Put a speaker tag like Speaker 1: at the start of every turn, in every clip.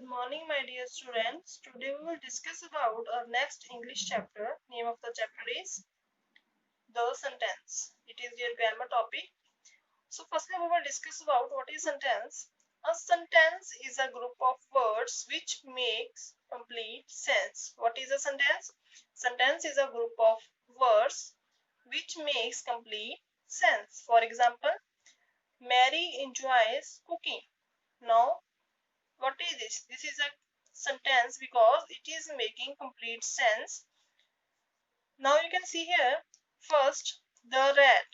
Speaker 1: morning, my dear students. Today we will discuss about our next English chapter. Name of the chapter is the sentence. It is your grammar topic. So firstly we will discuss about what is sentence. A sentence is a group of words which makes complete sense. What is a sentence? Sentence is a group of words which makes complete sense. For example, Mary enjoys cooking. Now what is this? This is a sentence because it is making complete sense. Now you can see here, first, the rat.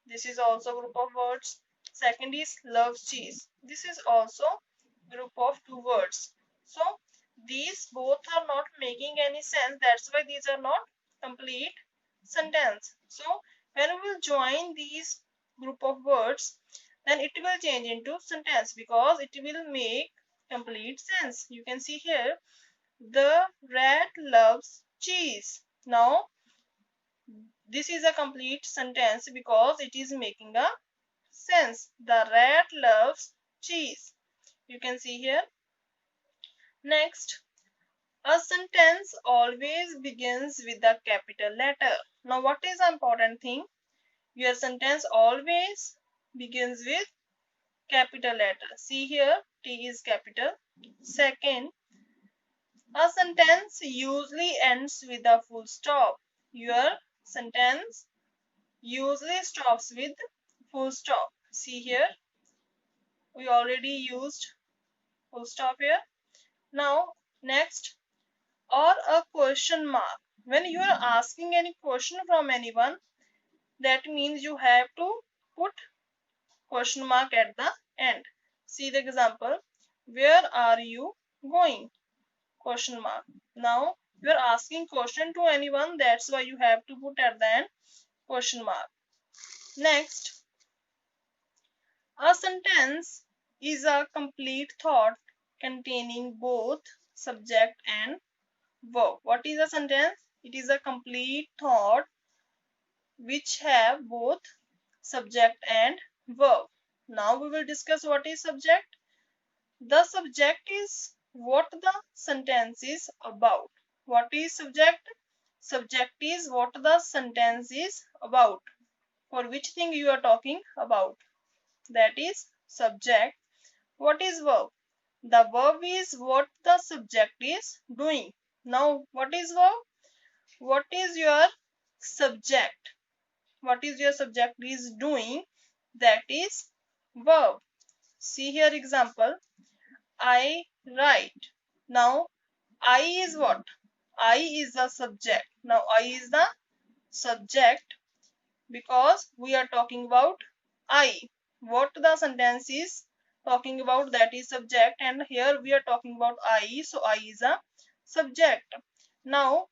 Speaker 1: This is also a group of words. Second is loves cheese. This is also group of two words. So these both are not making any sense. That's why these are not complete sentence. So when we will join these group of words, then it will change into sentence because it will make complete sense. You can see here, the rat loves cheese. Now this is a complete sentence because it is making a sense. The rat loves cheese. You can see here. Next, a sentence always begins with a capital letter. Now what is the important thing? Your sentence always begins with capital letter. See here, T is capital. Second, a sentence usually ends with a full stop. Your sentence usually stops with full stop. See here, we already used full stop here. Now, next, or a question mark. When you are asking any question from anyone, that means you have to put question mark at the end. See the example. Where are you going? Question mark. Now, you are asking question to anyone, that's why you have to put at the end question mark. Next, a sentence is a complete thought containing both subject and verb. What is a sentence? It is a complete thought which have both subject and verb. Now we will discuss what is subject. The subject is what the sentence is about. What is subject? Subject is what the sentence is about. For which thing you are talking about. That is subject. What is verb? The verb is what the subject is doing. Now, what is verb? What is your subject? What is your subject is doing? That is verb. See here example. I write. Now, I is what? I is the subject. Now, I is the subject because we are talking about I. What the sentence is talking about, that is subject, and here we are talking about I, so I is a subject. Now,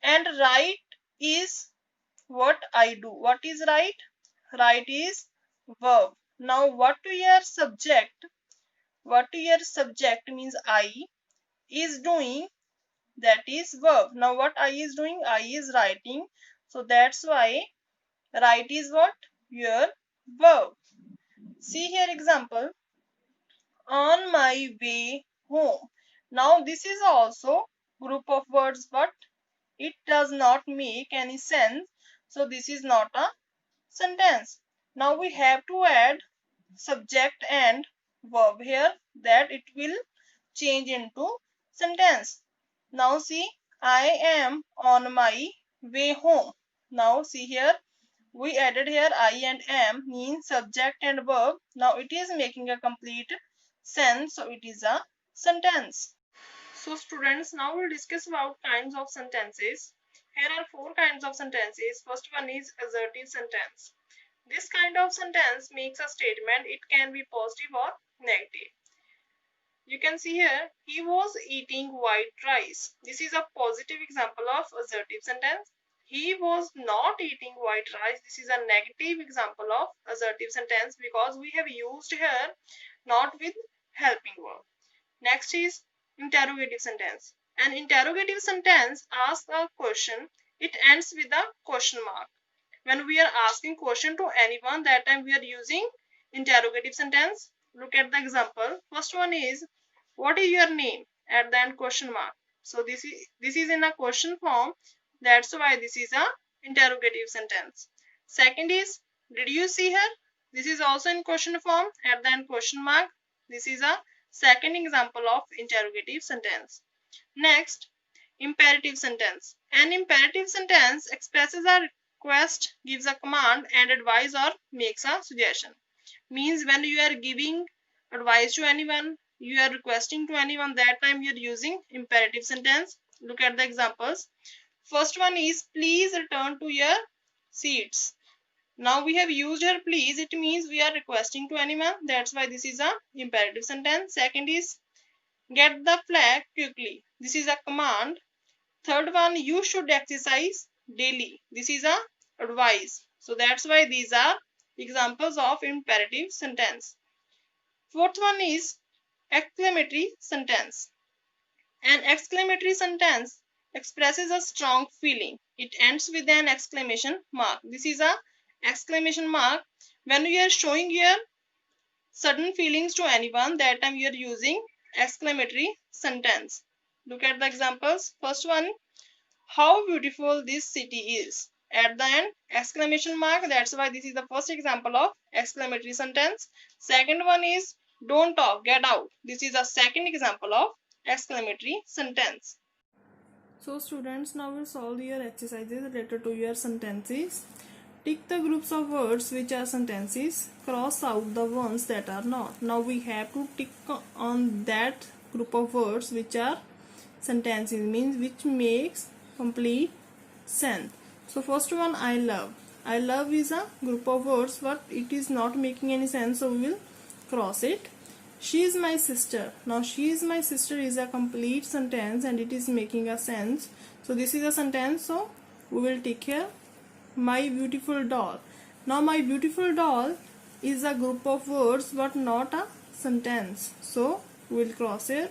Speaker 1: and write is what I do. What is write? Write is verb. Now, what your subject? What your subject means I is doing, that is verb. Now, what I is doing? I is writing. So that's why write is what? Your verb. See here example. On my way home. Now this is also group of words, but it does not make any sense. So this is not a sentence. Now we have to add subject and verb here, that it will change into sentence. Now see, I am on my way home. Now see here, we added here I and am means subject and verb. Now it is making a complete sense, so it is a sentence. So students, now we'll discuss about kinds of sentences. Here are four kinds of sentences. First one is assertive sentence. This kind of sentence makes a statement. It can be positive or negative. You can see here, he was eating white rice. This is a positive example of assertive sentence. He was not eating white rice. This is a negative example of assertive sentence because we have used here not with helping verb. Next is interrogative sentence. An interrogative sentence asks a question. It ends with a question mark. When we are asking question to anyone, that time we are using interrogative sentence. Look at the example. First one is, What is your name? At the end question mark. So this is in a question form. That's why this is a interrogative sentence. Second is, did you see her? This is also in question form. At the end question mark. This is a second example of interrogative sentence. Next, imperative sentence. An imperative sentence expresses a request, gives a command, and advice or makes a suggestion. Means when you are giving advice to anyone, you are requesting to anyone, that time you are using imperative sentence. Look at the examples. First one is, please return to your seats. Now we have used here please, it means we are requesting to anyone, that's why this is a imperative sentence. Second is, get the flag quickly. This is a command. Third one, you should exercise daily. This is a advice. So that's why these are examples of imperative sentence. Fourth one is exclamatory sentence. An exclamatory sentence expresses a strong feeling. It ends with an exclamation mark. This is a exclamation mark. When you are showing your sudden feelings to anyone, that time you are using exclamatory sentence. Look at the examples. First one, how beautiful this city is. At the end, exclamation mark. That's why this is the first example of exclamatory sentence. Second one is, don't talk, get out. This is a second example of exclamatory sentence. So students, now we'll solve your exercises related to your sentences. Tick the groups of words which are sentences. Cross out the ones that are not. Now we have to tick on that group of words which are sentences, means which makes complete sense. So first one, I love. I love is a group of words but it is not making any sense, so we will cross it. She is my sister. Now she is my sister is a complete sentence and it is making a sense. So this is a sentence, so we will tick here. My beautiful doll. Now my beautiful doll is a group of words but not a sentence, so we will cross here.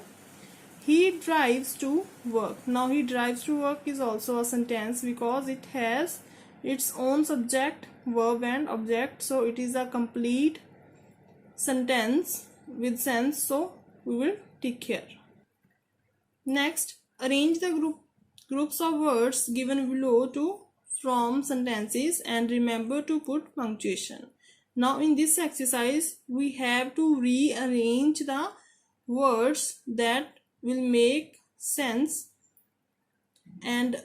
Speaker 1: He drives to work. Now he drives to work is also a sentence because it has its own subject, verb and object, so it is a complete sentence with sense, so we will tick here. Next, arrange the groups of words given below to form sentences and remember to put punctuation. Now in this exercise we have to rearrange the words that will make sense, and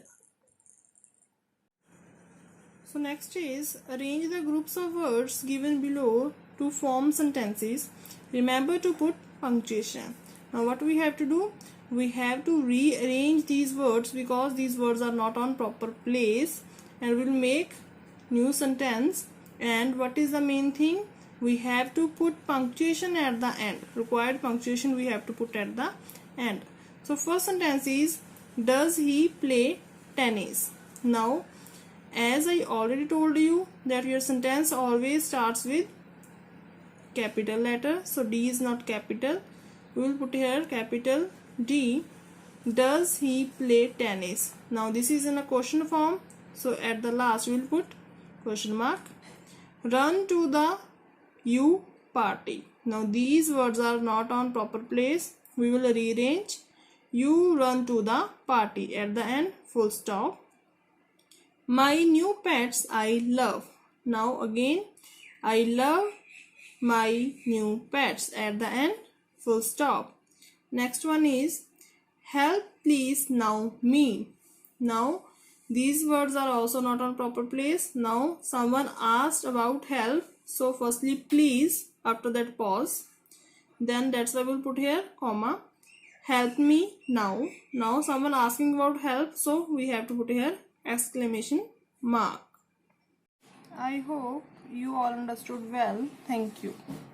Speaker 1: so next is arrange the groups of words given below to form sentences. Remember to put punctuation. Now what we have to do, we have to rearrange these words because these words are not on proper place, and we'll make new sentence. And what is the main thing, we have to put punctuation at the end. Required punctuation we have to put at the end. So first sentence is, does he play tennis? Now as I already told you that your sentence always starts with capital letter, so D is not capital, we will put here capital D. Does he play tennis? Now this is in a question form, so at the last we will put question mark. Run to the U party. Now these words are not on proper place, we will rearrange. You run to the party. At the end, full stop. My new pets I love. Now again, I love my new pets. At the end, full stop. Next one is, help please now me. Now these words are also not on proper place. Now someone asked about help, so firstly please, after that pause, then that's why we'll put here comma. Help me now. Now someone asking about help, so we have to put here exclamation mark. I hope you all understood well. Thank you.